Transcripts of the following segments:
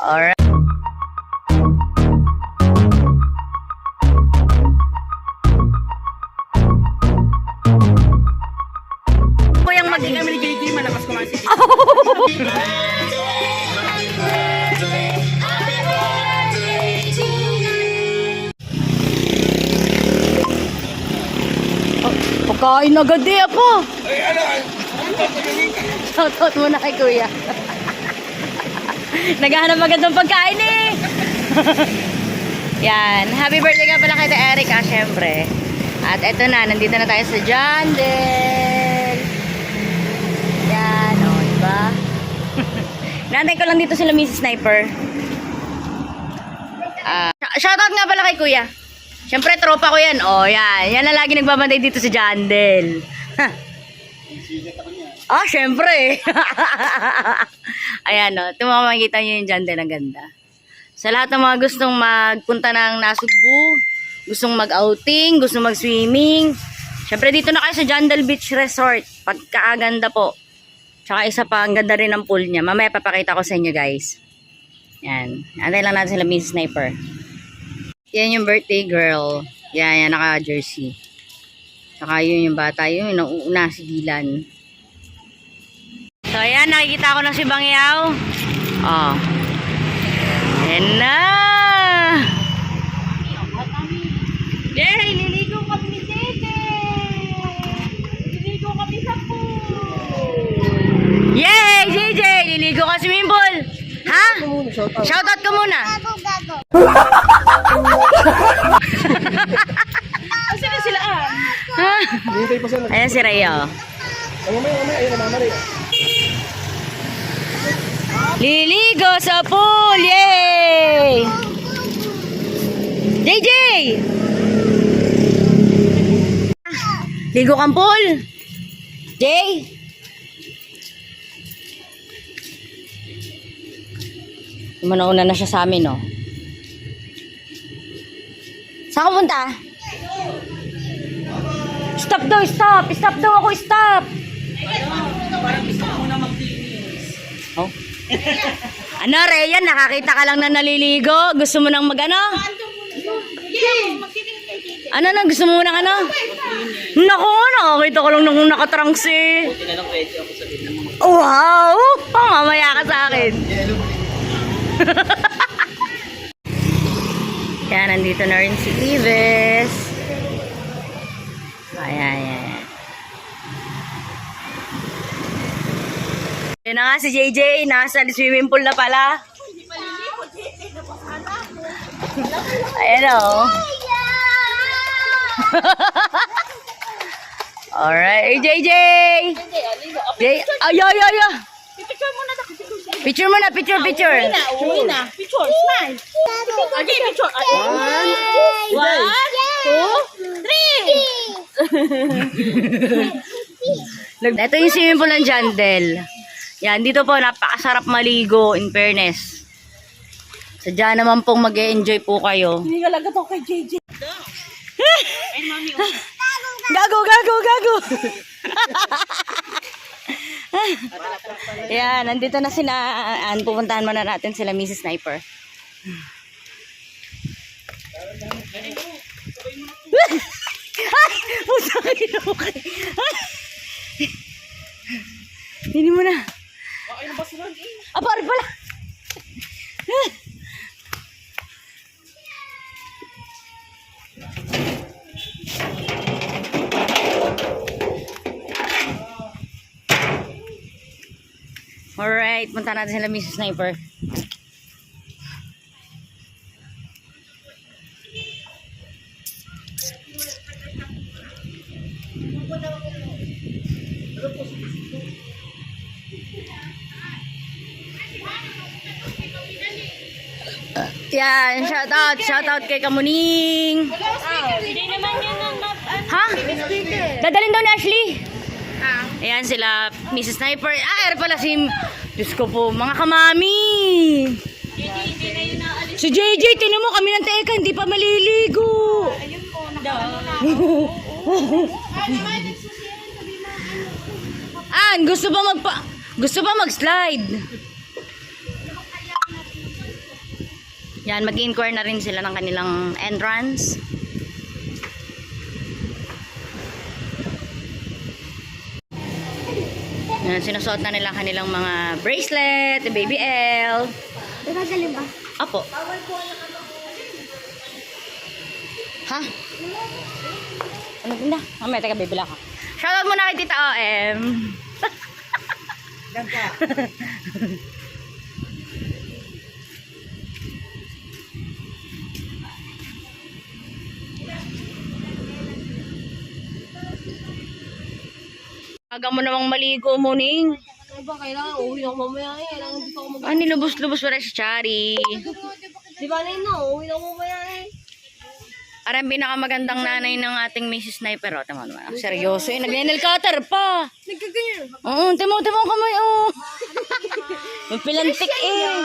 Alright. Kuyang mag... Kami ni JJ, malakas kumain si Pagkain agad eh ako. Shoutout muna kay kuya. Naghahanap agad ng pagkain eh. Yan. Happy birthday ka pala kay Erica, syempre. At eto na, nandito na tayo sa Jandel. Yan, o, diba? Nantay ko lang dito sila Mrs. Sniper. Shoutout nga pala kay kuya. Siyempre, tropa ko yan. O, yan. Yan na lagi nagbabantay dito sa Jandel. Siyempre. Ayan, o. Ito mga makikita nyo yung Jandel. Ang ganda. Sa lahat ng mga gustong magpunta ng Nasugbu, gustong mag-outing, gustong mag-swimming, siyempre, dito na kayo sa Jandel Beach Resort. Pagkaaganda po. Tsaka isa pa, ang ganda rin ng pool niya. Mamaya papakita ko sa inyo, guys. Yan. Antay lang natin sila Miss Sniper. Yan yung birthday girl. Yan, naka-jersey. Saka yun yung bata. Yun yung nauuna, si Dylan. So, ayan, nakikita ko na si Bangyaw. Oh. Ayan na. Yay, liligo kami ni Tete. Liligo kami sa pool. Yay, JJ, liligo ka swimming pool. Ha? Shoutout ka muna. Sino sila Ayan si Rhea. Liligo sa pool. Yay! JJ! Ligo kang pool. Jay! Manauna na siya sa amin, no? Saan ka punta? Stop daw, stop! Stop daw ako, stop! Parang gusto ko muna mag-finish. Oh? Ano, Rhea? Nakakita ka lang na naliligo? Gusto mo nang mag-ano? Ano na? Gusto mo nang ano? Naku, nakakita ko lang nung nakatrunks eh. Buti na lang pwede ako sabihin ng mga... Wow! Mamaya ka sa akin. Yan, nandito na rin si Ives. Ayan. Yan na nga si JJ, nasa swimming pool na pala. Ayan o. Alright, JJ! Ay! Picture muna, picture. Uwi na. Picture, smile. Okay, picture. 1, 2, 3. Ito yung swimming pool ng Jandel. Yan, dito po, napakasarap maligo, in fairness. Sadya naman pong mag-e-enjoy po kayo. Hindi ka lang ito kay JJ. Ay, mami. Gago! Yan, nandito na sila. Pupuntahan muna natin sila Mrs. Sniper. Ay! Pusakay na mo kayo. Hindi mo na. Okay na ba sila? Pare pala. Alright, punta natin sila Mrs. Sniper. Yan, shoutout kay Kamuning. Hindi naman yun ang Ha? Dadalhin daw ni Ashley. Ayan sila, Mrs. Sniper. Ayan pala si... Diyos ko po, mga kamami. Si JJ, tinan mo kami ng teka, hindi pa maliligo. ayun po, nakaano na. Gusto ba mag-slide? Yan, mag-inquire na rin sila ng kanilang entrance. Yan, sinusuot na nila kanilang mga bracelet, baby L. Nagagaling ba? Apo. Ha? Ano ba? Mamaya, teka, bibila ka. Shoutout muna kay Tita OM. Ganda. Aga mo namang maligo, Muning. Ano ba kailangan? Uwi ako mamaya eh. Kailangan di pa ako mag... Ah, nilubos-lubos wala si Chari. Di ba na yun na? Uwi ako mamaya eh. Parang pinakamagandang nanay ng ating Mrs. Sniper. O, tama naman. Seryoso eh. Nag-nail cutter pa. Nagkaganyan. Oo, timo ang kamay. Oh. Mapilantik eh.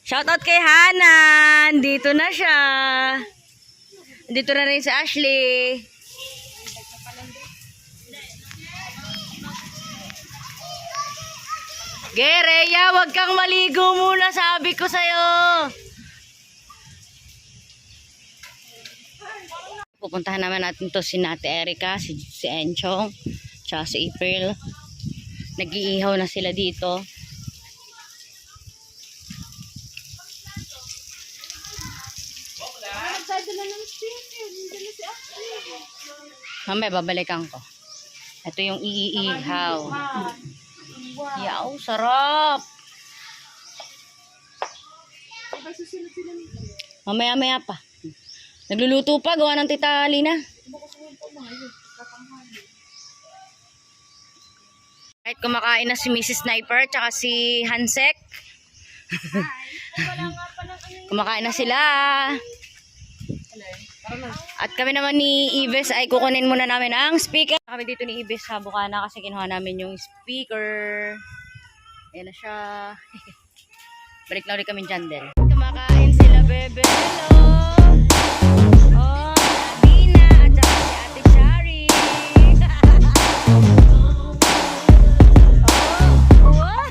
Shoutout kay Hanan. Dito na siya. Dito na rin si Ashley. Gereya, wag kang maligo muna, sabi ko sa'yo. Pupuntahan naman natin to si Nate Erica, si Enchong, tsaka si April. Nag-iihaw na sila dito. Mamaya babalikan ko. Ito yung iihaw. Yaw, sarap. Mamaya-maya pa. Nagluluto pa, gawa ng Tita Lina. Kahit kumakain na si Mrs. Sniper tsaka si Hansek. Kumakain na sila. At kami naman ni Ives ay kukunin muna namin ang speaker. Kami dito ni Ives sa Bukana kasi kinuha namin yung speaker. Ayan na siya. Balik na ulit kami dyan din. Kumakain sila, bebe. Hello. Oh, Dina at saka si Ate Shari. Oh, wow.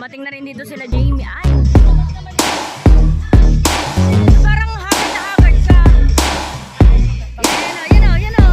Dumating na rin dito sila Jamie. Ay! Parang hagad na hagad ka. Yan o, yan o.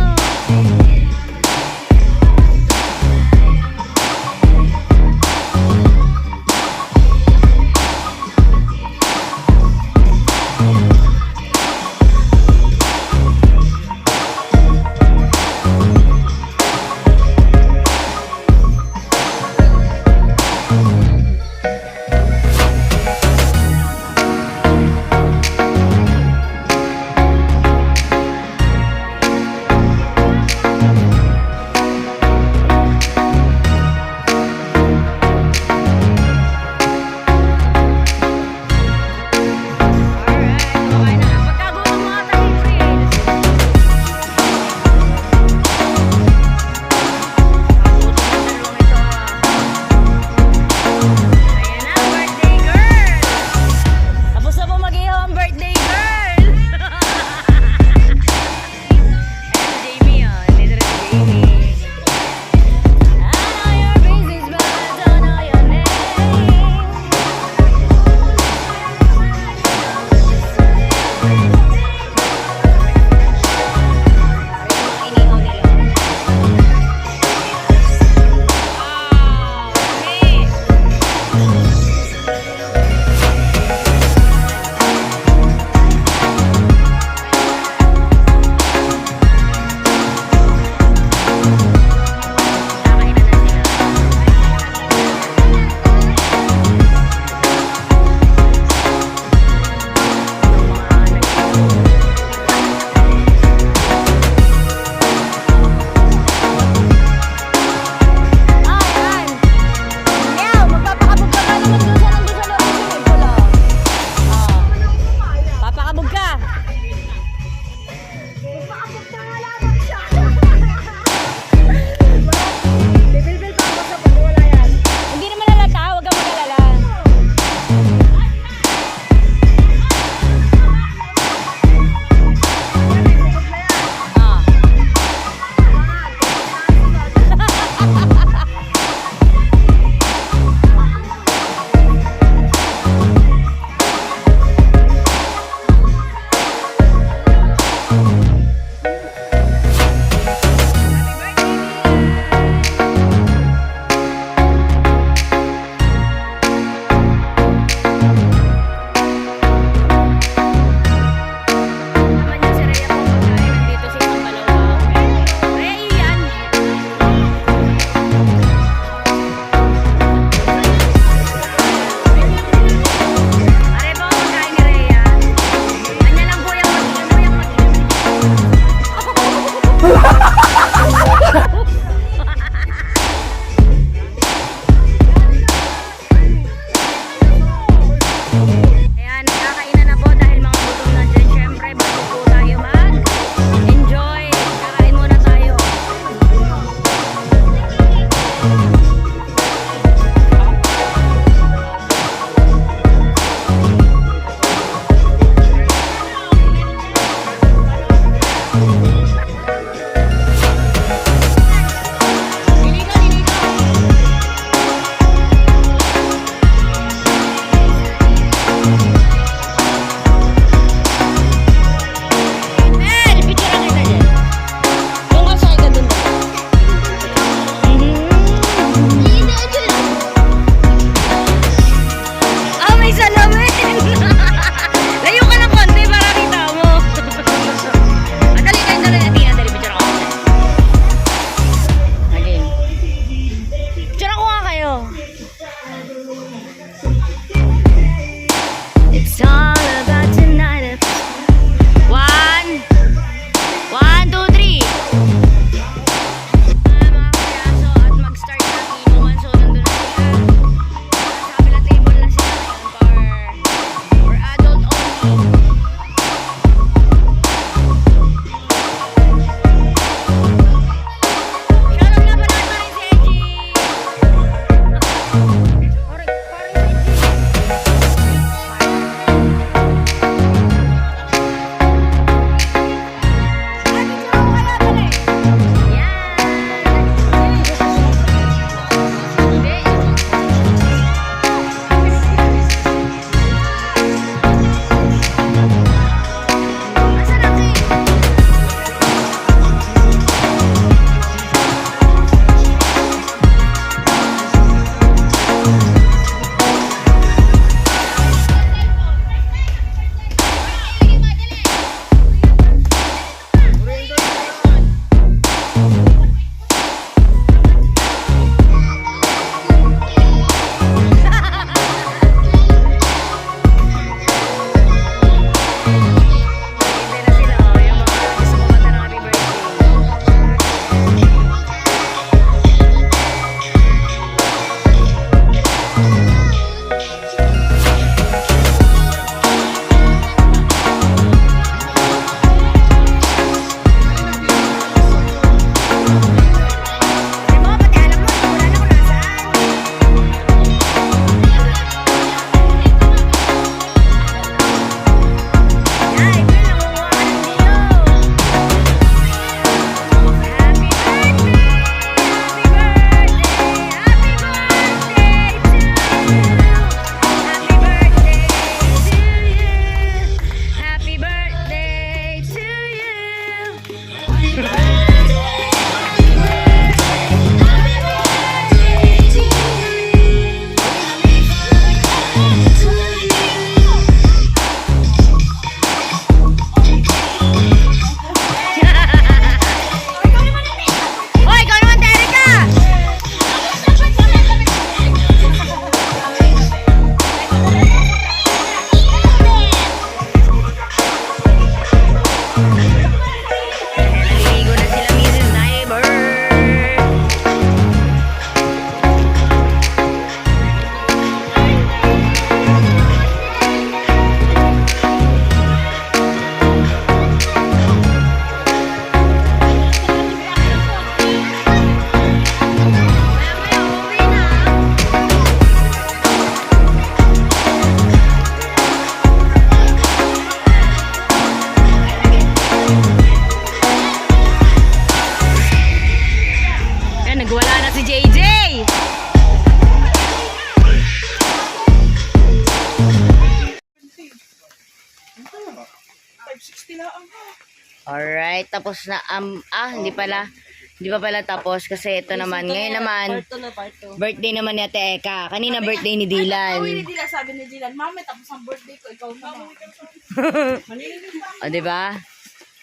Alright, tapos na, hindi pala. Hindi pa pala tapos kasi ito naman. Ngayon naman, Part 2. birthday naman ni Ate Eka. Kanina birthday ni Dylan. Uy, ni Dylan, sabi ni Dylan, Mami, tapos ang birthday ko, ikaw na. O, diba?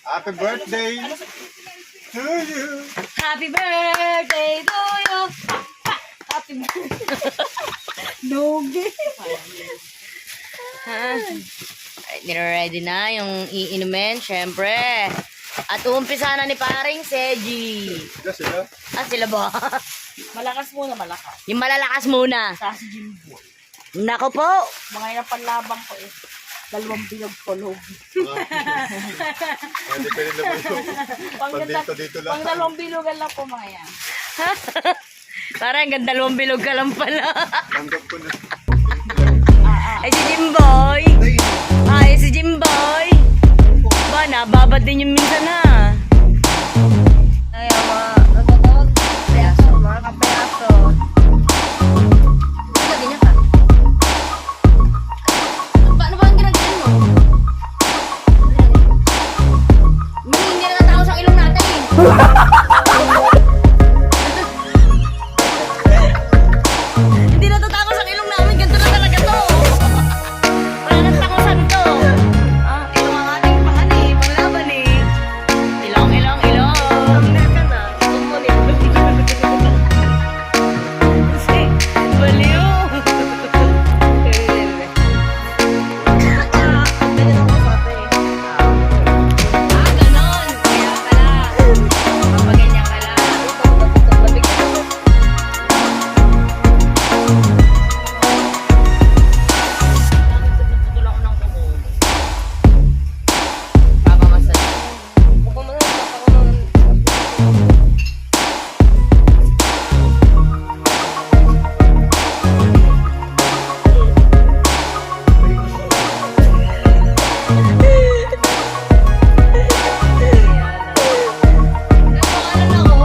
Happy birthday to you. Happy birthday to you! Happy birthday. Nogi. Nire-ready na yung iinumin, syempre. At uumpisa na ni paring Seji. Kasi sila. Sila ba? Malakas muna, malakas. Yung malalakas muna. Sa si Jimbo. Nako po. Mga yan ang panlabang ko eh. 2 bilog tulog. Hindi pwede naman yung dito lang. Pang 2 bilogan lang po mga yan. Parang hanggang 2 bilog ka lang pala. Tanggap ko na. Ay, si Jimboy. Ay, si Jimboy. Ba, nababad din yung minsan ha. Ay, mga payaso, mga kapayaso. Lagyan niya ka. Paano ba ang ginagawa mo? Hindi na natako sa ilong natin eh. Hindi natatakot sa ilong namin. Ganito na talaga to. Wala nang takusan to. Ito ang ating panglaban eh. Ilong. Nasa na. Baliw. Ganon. Kaya pala. Kapag ganyan ka lang. Tutulong ko ng kuko. Papamasal. Nagpangalan ako.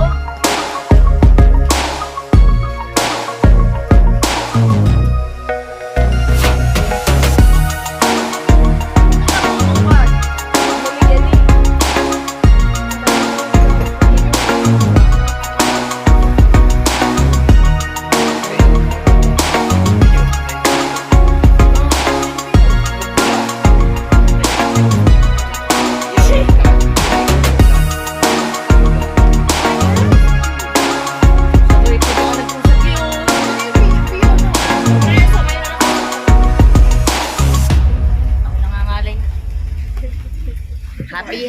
Happy.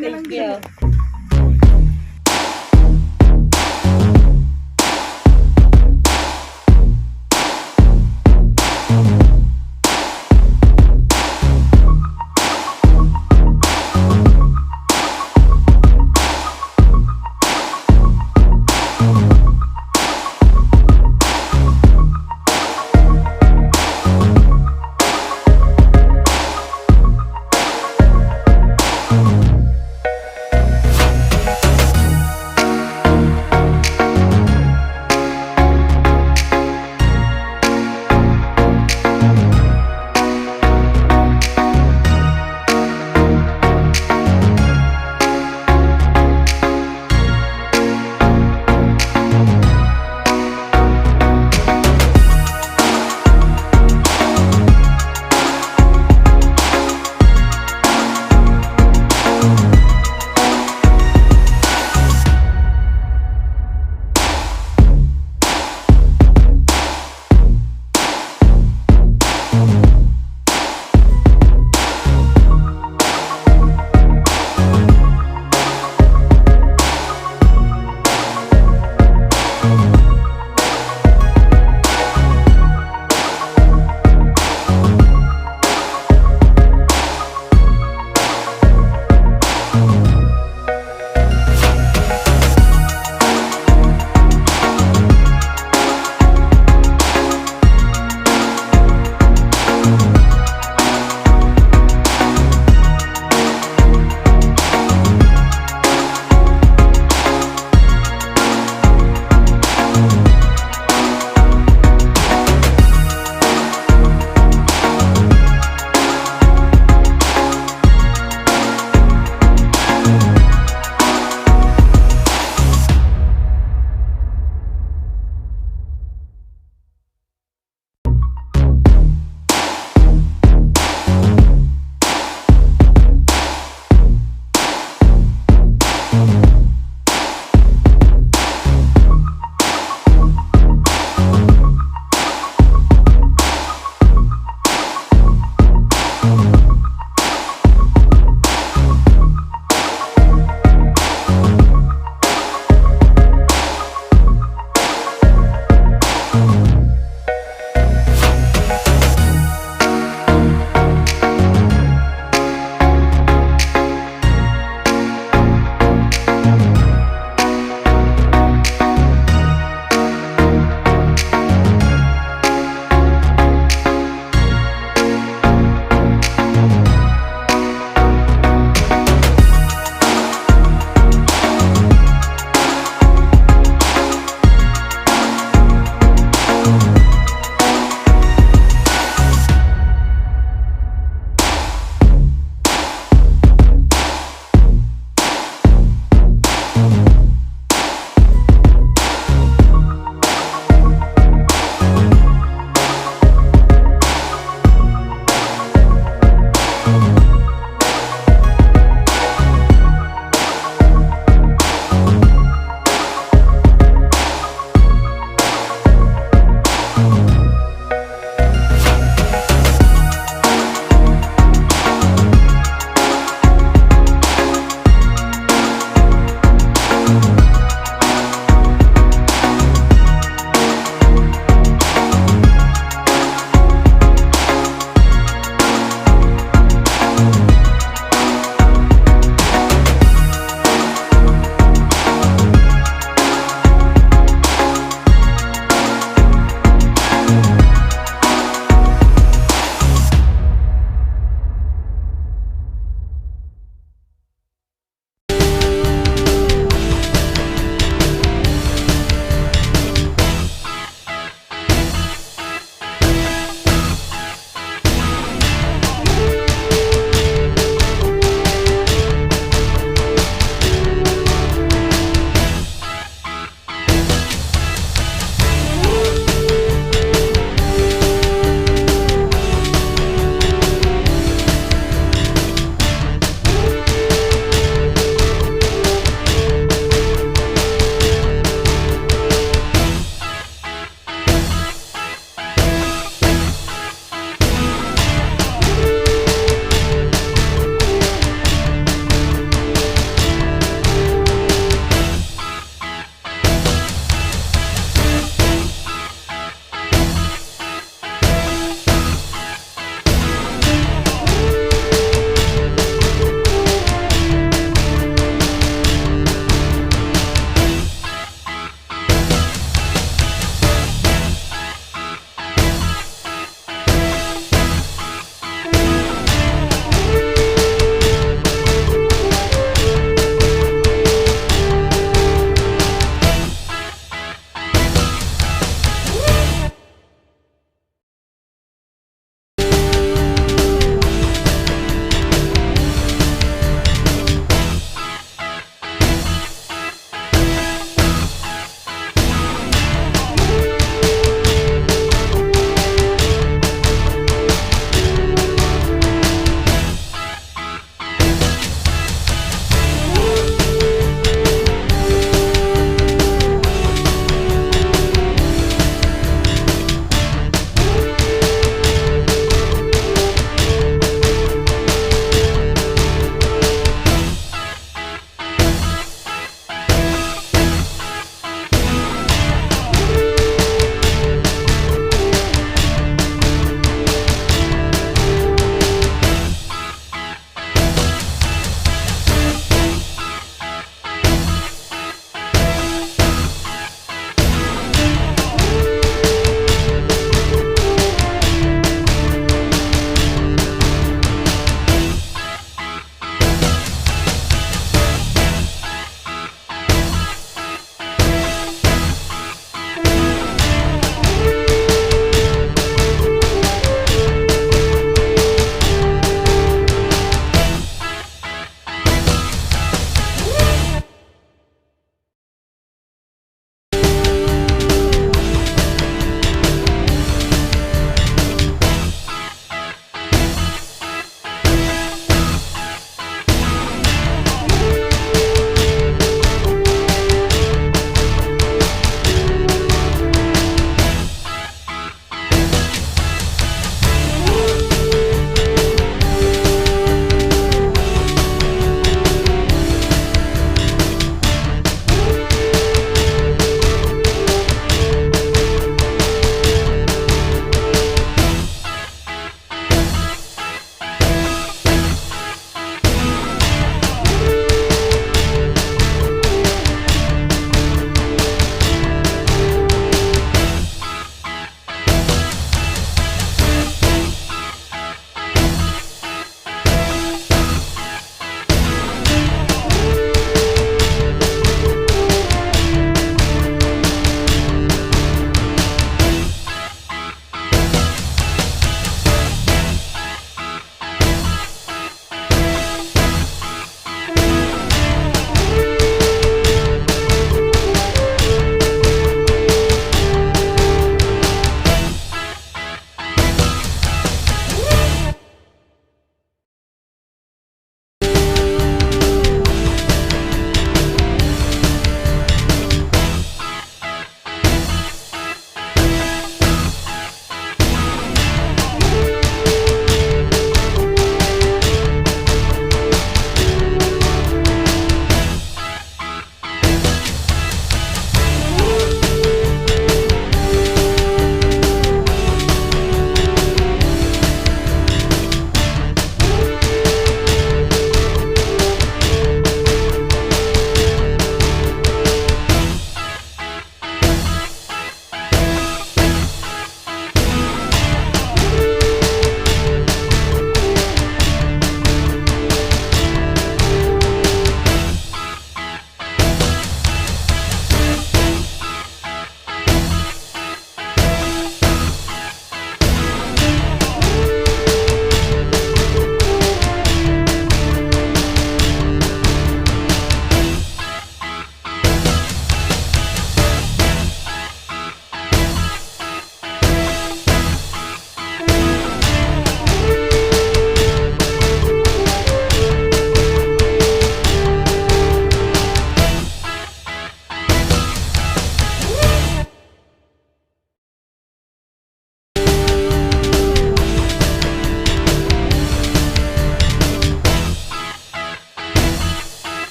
Thank you.